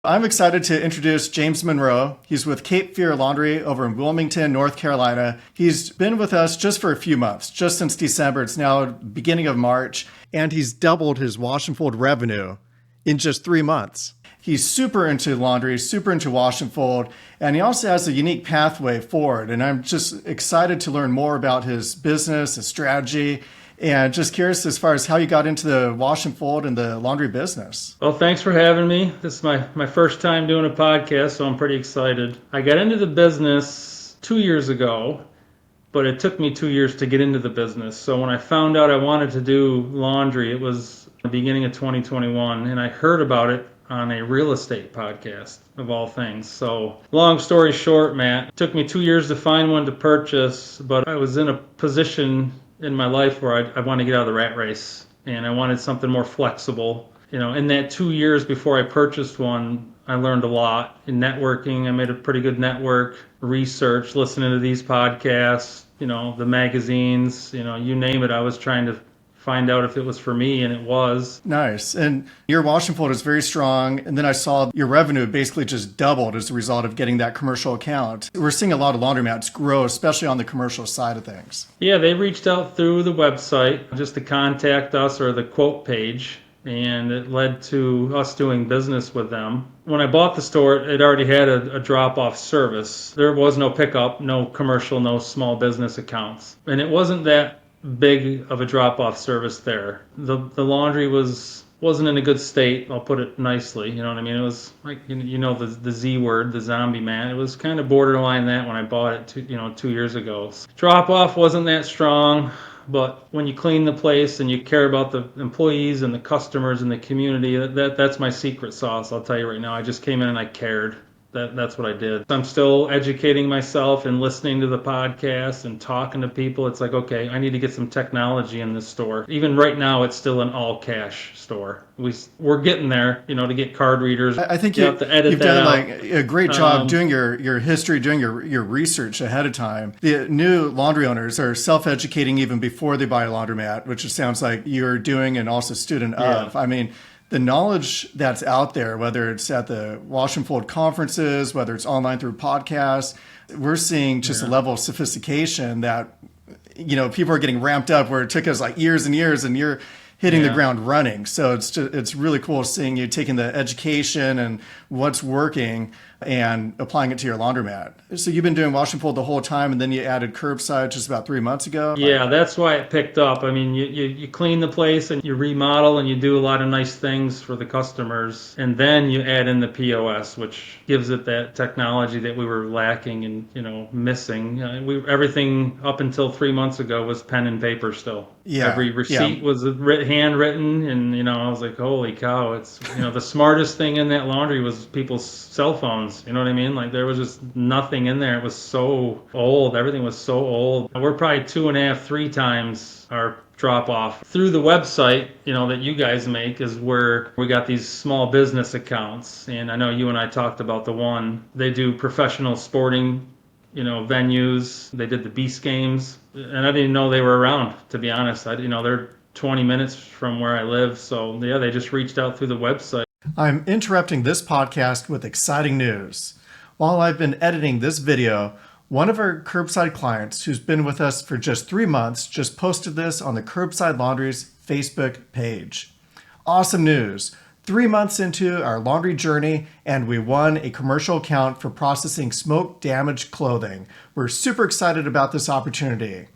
I'm excited to introduce James Monroe. He's with Cape Fear Laundry over in Wilmington, North Carolina. He's been with us just for a few months, just since December. It's now beginning of March, and he's doubled his wash and fold revenue in just 3 months. He's super into laundry, super into wash and fold, and he also has a unique pathway forward. And I'm just excited to learn more about his business, his strategy, and just curious as far as how you got into the wash and fold and the laundry business. Well, thanks for having me. This is my first time doing a podcast, so I'm pretty excited. I got into the business 2 years ago, but it took me 2 years to get into the business. So when I found out I wanted to do laundry, it was the beginning of 2021, and I heard about it on a real estate podcast, of all things. So long story short, Matt, it took me 2 years to find one to purchase, but I was in a position in my life where I want to get out of the rat race, and I wanted something more flexible. In that 2 years before I purchased one, I learned a lot in networking. I made a pretty good network, research, listening to these podcasts, the magazines, you name it. I was trying to find out if it was for me, and it was. Nice. And your wash and fold is very strong. And then I saw your revenue basically just doubled as a result of getting that commercial account. We're seeing a lot of laundromats grow, especially on the commercial side of things. Yeah, they reached out through the website just to contact us, or the quote page, and it led to us doing business with them. When I bought the store, it already had a drop-off service. There was no pickup, no commercial, no small business accounts. And it wasn't that big of a drop-off service there. The laundry wasn't in a good state, I'll put it nicely, you know what I mean? It was like, the Z word, the zombie man. It was kind of borderline that when I bought it 2 years ago. Drop-off wasn't that strong, but when you clean the place and you care about the employees and the customers and the community, that's my secret sauce, I'll tell you right now. I just came in and I cared. That's what I did. I'm still educating myself and listening to the podcast and talking to people. It's like, okay, I need to get some technology in this store. Even right now, it's still an all-cash store. We're getting there, to get card readers. I think you have to edit you've that done out. A great job doing your history, doing your research ahead of time. The new laundry owners are self-educating even before they buy a laundromat, which it sounds like you're doing and also student of. I mean, the knowledge that's out there, whether it's at the wash and fold conferences, whether it's online through podcasts, we're seeing just a level of sophistication that, people are getting ramped up where it took us like years and years, and you're hitting the ground running. So it's really cool seeing you taking the education and what's working and applying it to your laundromat. So you've been doing wash and fold the whole time, and then you added curbside just about 3 months ago? Yeah, that's why it picked up. I mean, you clean the place and you remodel and you do a lot of nice things for the customers, and then you add in the POS, which gives it that technology that we were lacking and missing. Everything up until 3 months ago was pen and paper still. Yeah, every receipt was handwritten, and I was like, holy cow! It's the smartest thing in that laundry was people's cell phones. You know what I mean? Like, there was just nothing in there. It was so old. Everything was so old. We're probably 2.5, 3 times our drop off. Through the website, that you guys make is where we got these small business accounts. And I know you and I talked about the one. They do professional sporting, venues. They did the Beast games. And I didn't even know they were around, to be honest. They're 20 minutes from where I live. So yeah, they just reached out through the website. I'm interrupting this podcast with exciting news. While I've been editing this video, one of our Curbside clients who's been with us for just 3 months just posted this on the Curbside Laundries Facebook page. Awesome news. 3 months into our laundry journey, and we won a commercial account for processing smoke-damaged clothing. We're super excited about this opportunity.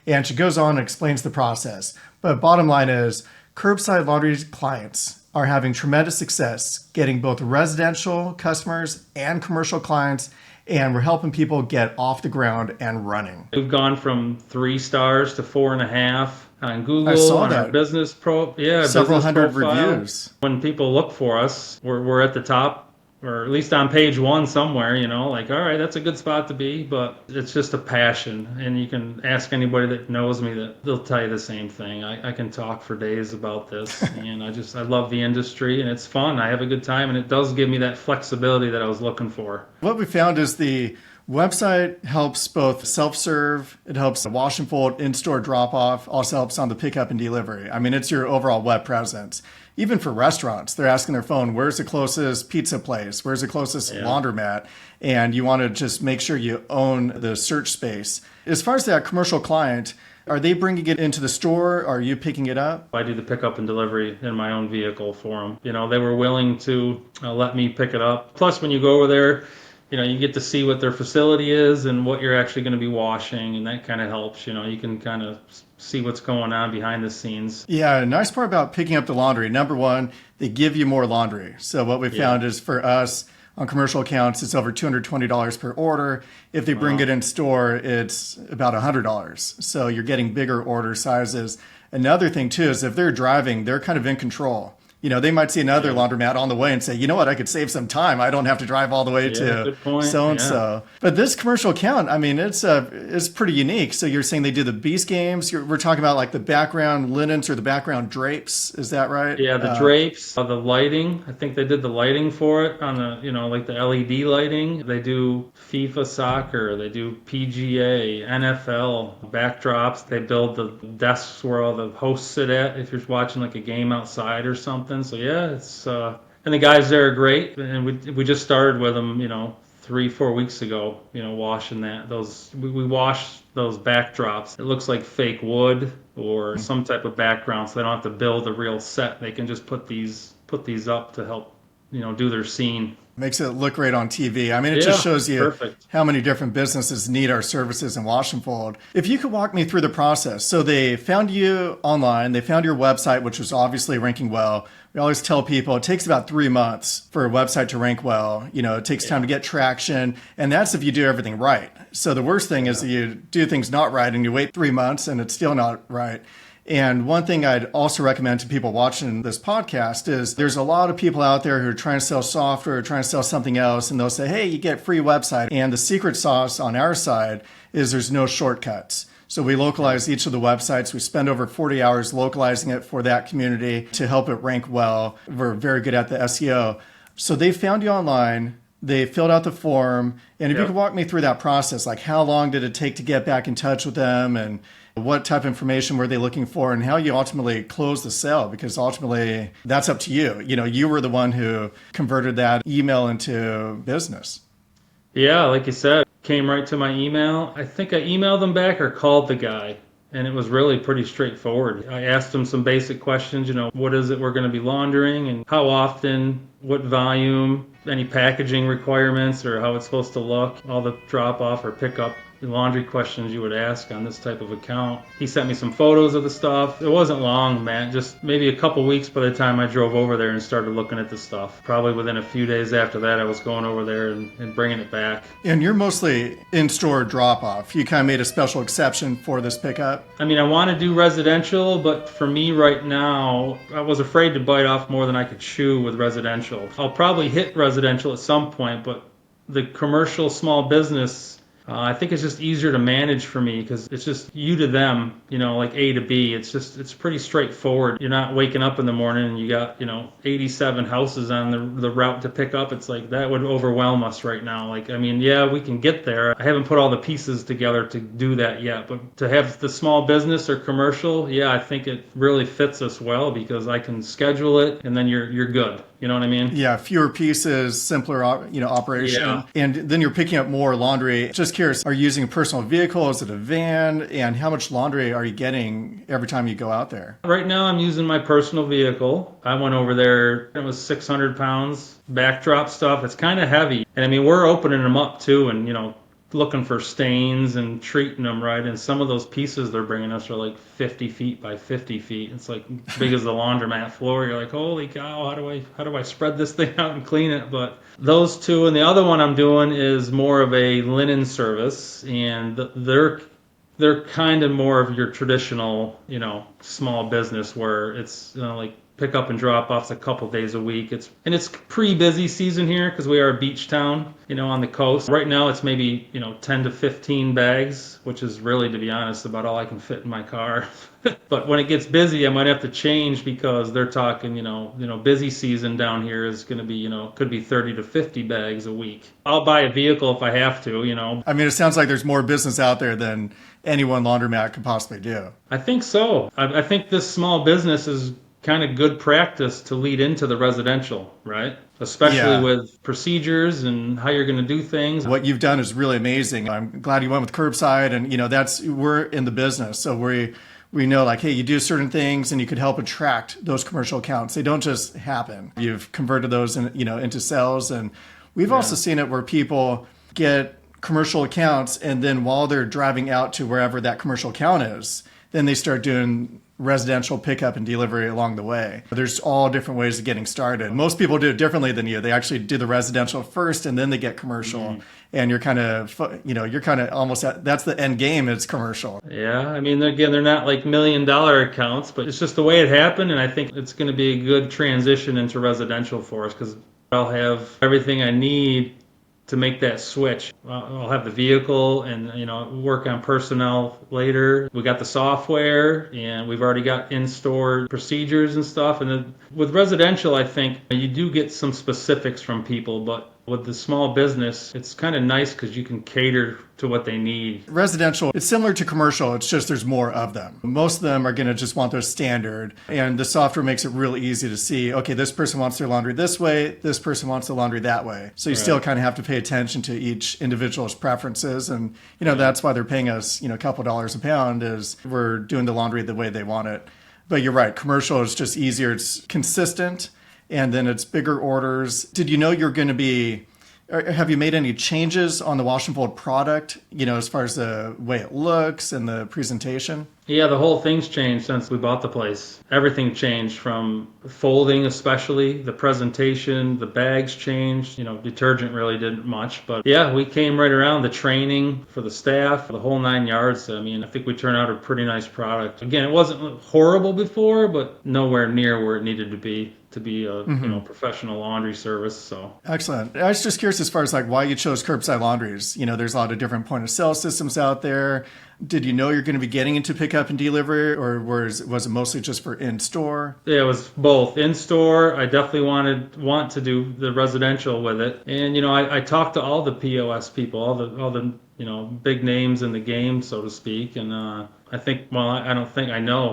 And she goes on and explains the process. But bottom line is, Curbside Laundries clients are having tremendous success getting both residential customers and commercial clients, and we're helping people get off the ground and running. We've gone from 3 stars to 4.5 on Google. I saw on that. Our business Several hundred profile. reviews. When people look for us, we're at the top, or at least on page 1 somewhere, like, all right, that's a good spot to be, but it's just a passion. And you can ask anybody that knows me, that they'll tell you the same thing. I can talk for days about this, and I love the industry, and it's fun. I have a good time, and it does give me that flexibility that I was looking for. What we found is the website helps both self-serve, it helps the wash and fold, in-store drop-off, also helps on the pickup and delivery. I mean, it's your overall web presence. even for restaurants, they're asking their phone, where's the closest pizza place? Where's the closest laundromat? And you want to just make sure you own the search space. As far as that commercial client, are they bringing it into the store? Are you picking it up? I do the pickup and delivery in my own vehicle for them. They were willing to let me pick it up. Plus, when you go over there, you get to see what their facility is and what you're actually going to be washing, and that kind of helps. You can kind of see what's going on behind the scenes. Yeah, a nice part about picking up the laundry, number one, they give you more laundry. So what we found is for us, on commercial accounts, it's over $220 per order. If they bring it in store, it's about $100. So you're getting bigger order sizes. Another thing too is if they're driving, they're kind of in control. They might see another laundromat on the way and say, you know what, I could save some time. I don't have to drive all the way to so-and-so. But this commercial account, I mean, it's pretty unique. So you're saying they do the Beast games. We're talking about like the background linens or the background drapes. Is that right? Yeah, the drapes, the lighting. I think they did the lighting for it on the, like the LED lighting. They do FIFA soccer. They do PGA, NFL, backdrops. They build the desks where all the hosts sit at if you're watching like a game outside or something. So yeah, it's and the guys there are great, and we just started with them 3-4 weeks ago, washing those we wash those backdrops. It looks like fake wood or some type of background, so they don't have to build a real set. They can just put these up to help do their scene. Makes it look great on TV. I mean, it just shows you how many different businesses need our services in Wash and Fold. If you could walk me through the process. So they found you online. They found your website, which was obviously ranking well. We always tell people it takes about 3 months for a website to rank well. It takes time to get traction. And that's if you do everything right. So the worst thing is that you do things not right and you wait 3 months and it's still not right. And one thing I'd also recommend to people watching this podcast is there's a lot of people out there who are trying to sell software or trying to sell something else, and they'll say, hey, you get free website. And the secret sauce on our side is there's no shortcuts. So we localize each of the websites. We spend over 40 hours localizing it for that community to help it rank well. We're very good at the SEO. So they found you online. They filled out the form. And if you could walk me through that process, like how long did it take to get back in touch with them, and what type of information were they looking for, and how you ultimately closed the sale? Because ultimately that's up to you. You were the one who converted that email into business. Yeah, like you said, came right to my email. I think I emailed them back or called the guy, and it was really pretty straightforward. I asked him some basic questions, what is it we're going to be laundering and how often, what volume, any packaging requirements or how it's supposed to look, all the drop off or pick up laundry questions you would ask on this type of account. He sent me some photos of the stuff. It wasn't long, Matt, just maybe a couple weeks by the time I drove over there and started looking at the stuff. Probably within a few days after that, I was going over there and bringing it back. And you're mostly in-store drop-off. You kind of made a special exception for this pickup. I mean, I want to do residential, but for me right now, I was afraid to bite off more than I could chew with residential. I'll probably hit residential at some point, but the commercial small business, I think it's just easier to manage for me because it's just you to them, like A to B. It's pretty straightforward. You're not waking up in the morning and you got, 87 houses on the route to pick up. It's like that would overwhelm us right now. Like, I mean, yeah, we can get there. I haven't put all the pieces together to do that yet, but to have the small business or commercial, yeah, I think it really fits us well because I can schedule it and then you're good. You know what I mean? Yeah, fewer pieces, simpler, operation. Yeah. And then you're picking up more laundry. Just curious, are you using a personal vehicle? Is it a van? And how much laundry are you getting every time you go out there? Right now, I'm using my personal vehicle. I went over there. It was 600 pounds. Backdrop stuff. It's kind of heavy. And I mean, we're opening them up too and, looking for stains and treating them right. And some of those pieces they're bringing us are like 50 feet by 50 feet. It's like big as the laundromat floor. You're like, holy cow, how do I spread this thing out and clean it? But those two, and the other one I'm doing is more of a linen service, and they're kind of more of your traditional, small business where it's like pick up and drop offs a couple days a week. It's pretty busy season here because we are a beach town, on the coast. Right now it's maybe 10 to 15 bags, which is really, to be honest, about all I can fit in my car. But when it gets busy, I might have to change because they're talking, busy season down here is going to be, could be 30 to 50 bags a week. I'll buy a vehicle if I have to, I mean, it sounds like there's more business out there than any one laundromat could possibly do. I think so. I think this small business is kind of good practice to lead into the residential, right? Especially Yeah. with procedures and how you're going to do things. What you've done is really amazing. I'm glad you went with curbside, and we're in the business, so we know, like, hey, you do certain things and you could help attract those commercial accounts. They don't just happen. You've converted those into sales, and we've also seen it where people get commercial accounts, and then while they're driving out to wherever that commercial account is, then they start doing residential pickup and delivery along the way. There's all different ways of getting started. Most people do it differently than you. They actually do the residential first and then they get commercial. And you're kind of almost that's the end game, is commercial. Yeah, I mean, again, they're not like $1 million accounts, but it's just the way it happened. And I think it's going to be a good transition into residential for us because I'll have everything I need to make that switch. I'll have the vehicle and, work on personnel later. We got the software and we've already got in-store procedures and stuff. And then with residential, I think you do get some specifics from people, but with the small business, it's kind of nice because you can cater to what they need. Residential, it's similar to commercial. It's just there's more of them. Most of them are going to just want their standard. And the software makes it really easy to see, okay, this person wants their laundry this way, this person wants the laundry that way. So you still kind of have to pay attention to each individual's preferences. And, that's why they're paying us, a couple dollars a pound, is we're doing the laundry the way they want it. But you're right, commercial is just easier. It's consistent. And then it's bigger orders. Did you know you're going to be, have you made any changes on the wash and fold product, as far as the way it looks and the presentation? Yeah, the whole thing's changed since we bought the place. Everything changed, from folding especially, the presentation, the bags changed. Detergent really didn't much. But yeah, we came right around, the training for the staff, the whole 9 yards. I mean, I think we turned out a pretty nice product. Again, it wasn't horrible before, but nowhere near where it needed to be a professional laundry service. So excellent. I was just curious as far as like why you chose Curbside Laundries. There's a lot of different point of sale systems out there. Did you know you're going to be getting into pickup and delivery, or was it mostly just for in-store? Yeah, it was both. In-store, I definitely want to do the residential with it. And, I talked to all the POS people, all the big names in the game, so to speak. And I know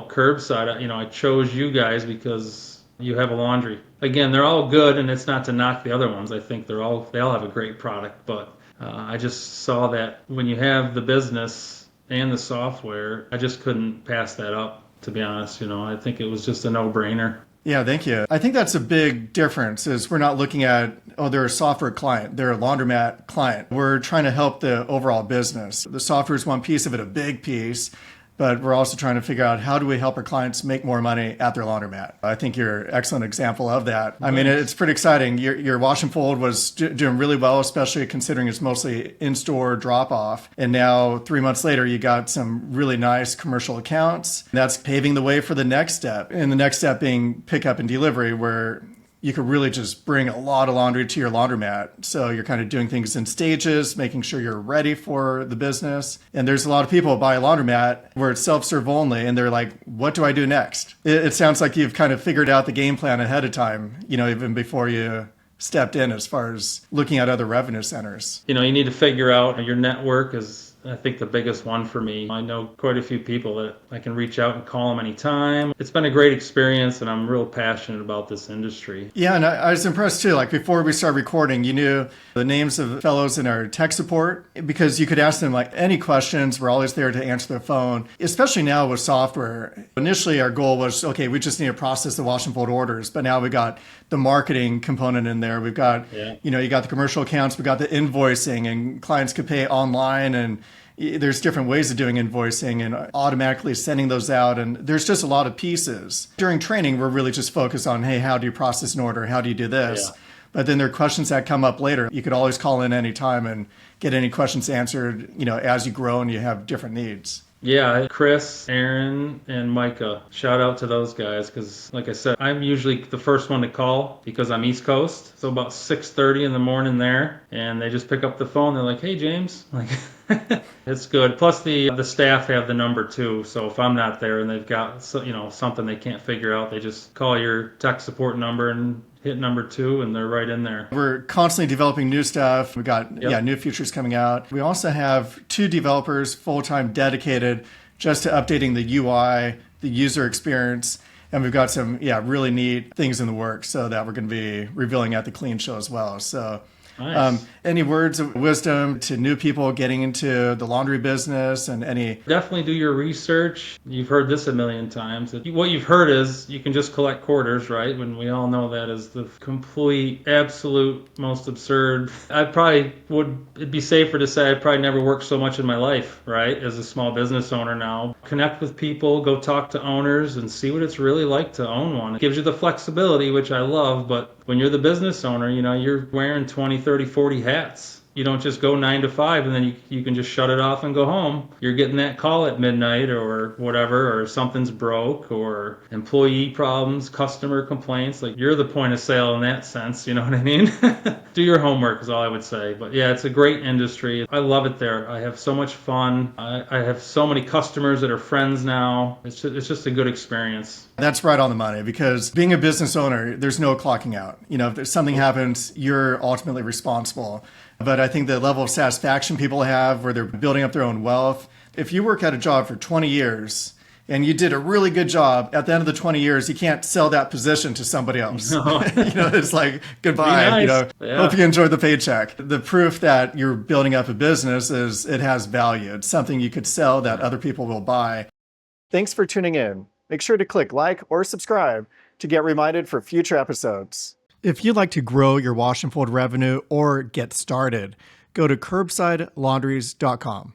Curbside, I chose you guys because you have a laundry. Again, they're all good, and it's not to knock the other ones. I think they all have a great product, but I just saw that when you have the business and the software, I just couldn't pass that up, to be honest. I think it was just a no-brainer. Yeah, thank you. I think that's a big difference, is we're not looking at, they're a software client, they're a laundromat client. We're trying to help the overall business. The software is one piece of it, a big piece, but we're also trying to figure out how do we help our clients make more money at their laundromat. I think you're an excellent example of that. I mean, it's pretty exciting. Your wash and fold was doing really well, especially considering it's mostly in-store drop-off. And now 3 months later, you got some really nice commercial accounts. That's paving the way for the next step. And the next step being pickup and delivery, where you could really just bring a lot of laundry to your laundromat. So you're kind of doing things in stages, making sure you're ready for the business. And there's a lot of people who buy a laundromat where it's self-serve only, and they're like, what do I do next? It sounds like you've kind of figured out the game plan ahead of time, even before you stepped in, as far as looking at other revenue centers. You need to figure out your network is, I think, the biggest one for me. I know quite a few people that I can reach out and call them anytime. It's been a great experience, and I'm real passionate about this industry. Yeah, and I was impressed too. Like, before we started recording, you knew the names of fellows in our tech support, because you could ask them like any questions. We're always there to answer their phone, especially now with software. Initially, our goal was, okay, we just need to process the wash and fold orders, but now we got the marketing component in there. We've got, you got the commercial accounts, we got the invoicing, and clients could pay online, and there's different ways of doing invoicing and automatically sending those out. And there's just a lot of pieces. During training, we're really just focused on, hey, how do you process an order? How do you do this? Yeah. But then there are questions that come up later. You could always call in anytime and get any questions answered, as you grow and you have different needs. Yeah, Chris, Aaron, and Micah. Shout out to those guys because, like I said, I'm usually the first one to call because I'm East Coast. So about 6:30 in the morning there, and they just pick up the phone. They're like, "Hey, James." Like, it's good. Plus, the staff have the number too. So if I'm not there and they've got something they can't figure out, they just call your tech support number and hit number 2, and they're right in there. We're constantly developing new stuff. We've got new features coming out. We also have 2 developers full-time dedicated just to updating the UI, the user experience. And we've got some, really neat things in the works so that we're going to be revealing at the Clean Show as well. So Nice. any words of wisdom to new people getting into the laundry business and any? Definitely do your research. You've heard this a million times. What you've heard is you can just collect quarters, right? When we all know that is the complete, absolute most absurd. It'd be safer to say I'd probably never worked so much in my life, right? As a small business owner now. Connect with people, go talk to owners and see what it's really like to own one. It gives you the flexibility, which I love, but when you're the business owner, you're wearing 20, 30, 40 hats. You don't just go 9 to 5 and then you can just shut it off and go home. You're getting that call at midnight or whatever, or something's broke, or employee problems, customer complaints. Like, you're the point of sale in that sense, you know what I mean? Do your homework is all I would say. But yeah, it's a great industry. I love it there. I have so much fun. I have so many customers that are friends now. It's just a good experience. That's right on the money, because being a business owner, there's no clocking out. If there's something happens, you're ultimately responsible. But I think the level of satisfaction people have where they're building up their own wealth. If you work at a job for 20 years and you did a really good job, at the end of the 20 years, you can't sell that position to somebody else. No. It's like, goodbye. Be nice. Yeah. Hope you enjoyed the paycheck. The proof that you're building up a business is it has value. It's something you could sell that other people will buy. Thanks for tuning in. Make sure to click like or subscribe to get reminded for future episodes. If you'd like to grow your wash and fold revenue or get started, go to curbsidelaundries.com.